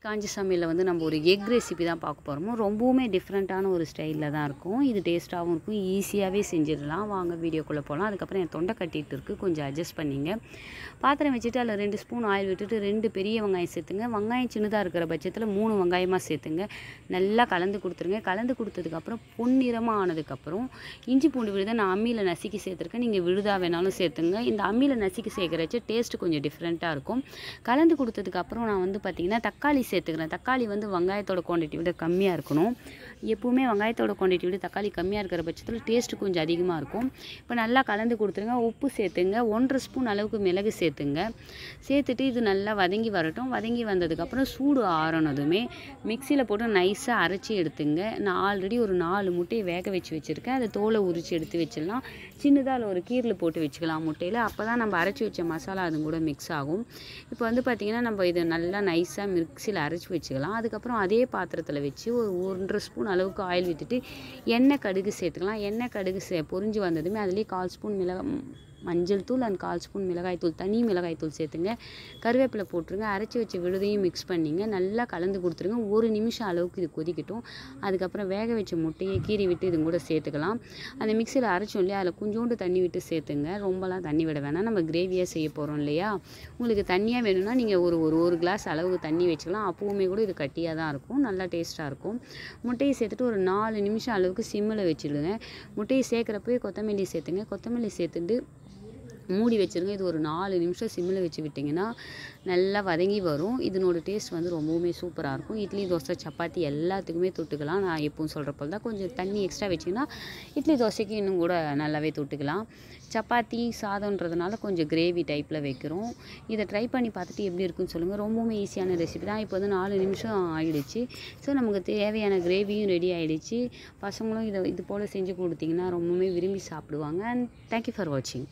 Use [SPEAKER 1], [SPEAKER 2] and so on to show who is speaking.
[SPEAKER 1] காஞ்ச சமையலில் வந்து நம்ம ஒரு எக் ரெசிபி தான் பார்க்க போகிறோமோ. ரொம்பவுமே டிஃப்ரெண்ட்டான ஒரு ஸ்டைலில் தான் இருக்கும். இது டேஸ்ட்டாகவும் இருக்கும், ஈஸியாகவே செஞ்சிடலாம். வாங்க வீடியோக்குள்ளே போகலாம். அதுக்கப்புறம் என் தொண்டை கட்டிகிட்டு இருக்குது, கொஞ்சம் அட்ஜஸ்ட் பண்ணிங்க. பாத்திரம் வச்சுட்டு அதில் 2 ஸ்பூன் ஆயில் விட்டுட்டு 2 பெரிய வெங்காயம் சேர்த்துங்க. வெங்காயம் சின்னதாக இருக்கிற பட்சத்தில் 3 வெங்காயமாக சேர்த்துங்க. நல்லா கலந்து கொடுத்துருங்க. கலந்து கொடுத்ததுக்கப்புறம் பொன்னிறமாக ஆனதுக்கப்புறம் இஞ்சி பூண்டு விழுதை நான் அம்மியில் நசுக்கி சேர்த்துருக்கேன். நீங்கள் விழுதா வேணாலும் சேர்த்துங்க. இந்த அம்மியில் நசுக்கி சேர்க்குறச்ச டேஸ்ட்டு கொஞ்சம் டிஃப்ரெண்ட்டாக இருக்கும். கலந்து கொடுத்ததுக்கப்புறம் நான் வந்து பார்த்திங்கன்னா தக்காளி சேர்த்துக்கிறேன். தக்காளி வந்து வெங்காயத்தோட குவான்டிட்டி விட கம்மியாக இருக்கணும். எப்போவுமே வெங்காயத்தோட குவான்டிட்டி விட தக்காளி கம்மியாக இருக்கிற பட்சத்தில் டேஸ்ட்டு கொஞ்சம் அதிகமாக இருக்கும். இப்போ நல்லா கலந்து கொடுத்துருங்க. உப்பு சேர்த்துங்க. 1.5 ஸ்பூன் அளவுக்கு மிளகு சேர்த்துங்க. சேர்த்துட்டு இது நல்லா வதங்கி வரட்டும். வதங்கி வந்ததுக்கப்புறம் சூடு ஆறனதுமே மிக்சியில் போட்டு நைஸாக அரைச்சி எடுத்துங்க. நான் ஆல்ரெடி ஒரு 4 முட்டையை வேக வச்சு வச்சுருக்கேன். அதை தோலை உரித்து எடுத்து வச்சிடலாம். சின்னதாக அதில் ஒரு கீரில் போட்டு வச்சுக்கலாம் முட்டையில். அப்போ தான் நம்ம அரைச்சி வச்ச மசாலா அது கூட மிக்ஸ் ஆகும். இப்போ வந்து பார்த்திங்கன்னா நம்ம இதை நல்லா நைஸாக மிக்சியில் அரைச்சி வச்சுக்கலாம். அதுக்கப்புறம் அதே பாத்திரத்தில் வச்சு ஒரு 1.5 ஸ்பூன் அளவுக்கு ஆயில் விட்டுட்டு எண்ணெய் கடுகு சேர்த்துக்கலாம். எண்ணெய் கடுகு பொரிஞ்சு வந்ததுமே அதுலேயே 1/4 ஸ்பூன் மஞ்சள் தூள் அண்ட் 1/4 ஸ்பூன் மிளகாய்த்தூள், தனி மிளகாய்த்தூள் சேர்த்துங்க. கருவேப்பிலை போட்டுருங்க. அரைச்சி வச்ச விழுதையும் மிக்ஸ் பண்ணிங்க. நல்லா கலந்து கொடுத்துருங்க. 1 நிமிஷம் அளவுக்கு இது கொதிக்கட்டும். அதுக்கப்புறம் வேக வச்ச முட்டையை கீறி விட்டு இது கூட சேர்த்துக்கலாம். அந்த மிக்சியில் அரைச்சோம் இல்லையா, அதில் கொஞ்சோண்டு தண்ணி விட்டு சேர்த்துங்க. ரொம்பலாம் தண்ணி விட வேணாம், நம்ம கிரேவியாக செய்ய போகிறோம் இல்லையா. உங்களுக்கு தண்ணியாக வேணும்னா நீங்கள் ஒரு கிளாஸ் அளவுக்கு தண்ணி வச்சுக்கலாம். அப்போவுமே கூட இது கட்டியாக தான் இருக்கும், நல்லா டேஸ்ட்டாக இருக்கும். முட்டையை சேர்த்துட்டு ஒரு 4 நிமிஷம் அளவுக்கு சிம்மில் வச்சுடுங்க. முட்டையை சேர்க்குறப்பவே கொத்தமல்லி சேர்த்துங்க. கொத்தமல்லி சேர்த்துட்டு மூடி வச்சுருங்க. இது ஒரு 4 நிமிஷம் சிம்மில் வச்சு விட்டிங்கன்னா நல்லா வதங்கி வரும். இதனோட டேஸ்ட் வந்து ரொம்பவுமே சூப்பராக இருக்கும். இட்லி, தோசை, சப்பாத்தி எல்லாத்துக்குமே தொட்டுக்கலாம். நான் எப்பவும் சொல்கிற போல் தான் கொஞ்சம் தண்ணி எக்ஸ்ட்ரா வச்சிங்கன்னா இட்லி தோசைக்கு இன்னும் கூட நல்லாவே தொட்டுக்கலாம். சப்பாத்தி சாதம்ன்றதுனால கொஞ்சம் கிரேவி டைப்பில் வைக்கிறோம். இதை ட்ரை பண்ணி பார்த்துட்டு எப்படி இருக்குன்னு சொல்லுங்கள். ரொம்பவுமே ஈஸியான ரெசிபி தான். இப்போ வந்து 4 நிமிஷம் ஆகிடுச்சு. ஸோ நமக்கு தேவையான கிரேவியும் ரெடி ஆகிடுச்சு. பசங்களும் இது போல் செஞ்சு கொடுத்திங்கன்னா ரொம்பவுமே விரும்பி சாப்பிடுவாங்க. அண்ட் தேங்க்யூ ஃபார் வாட்சிங்.